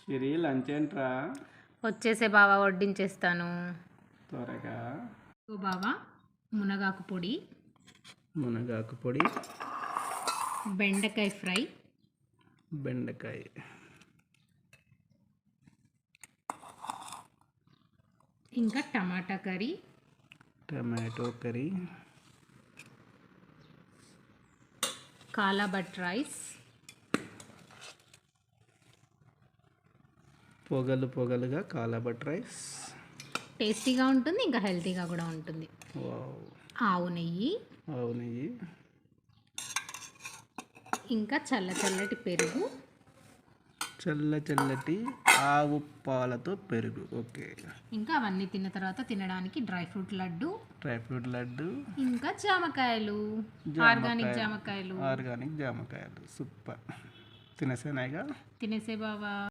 సిరి lunch ఏంట్రా? వచ్చేసే బావా, వడ్డించేస్తాను. త్వరగా. ఓ బావా, మునగాకు పొడి, మునగాకు పొడి, బెండకాయ ఫ్రై, బెండకాయ, ఇంకా టమాటా కర్రీ, టమాటో కర్రీ, కాలా బట్ రైస్, పొగలు పొగలుగా కాలాబట్ రైస్. టేస్టీగా ఉంటుంది, ఇంకా హెల్తీగా కూడా ఉంటుంది. వావ్. ఆవు నెయ్యి, ఆవు నెయ్యి, ఇంకా చల్లటి పెరుగు, చల్లటి ఆవు పాలతో పెరుగు. ఓకే. ఇంకా అవన్నీ తిన్న తర్వాత తినడానికి డ్రై ఫ్రూట్ లడ్డు, లడ్డు, ఇంకా జామకాయలు, ఆర్గానిక్ జామకాయలు. ఆర్గానిక్ జామకాయలు. సూపర్. తినేసేనాయిగా. తినేసే బావా.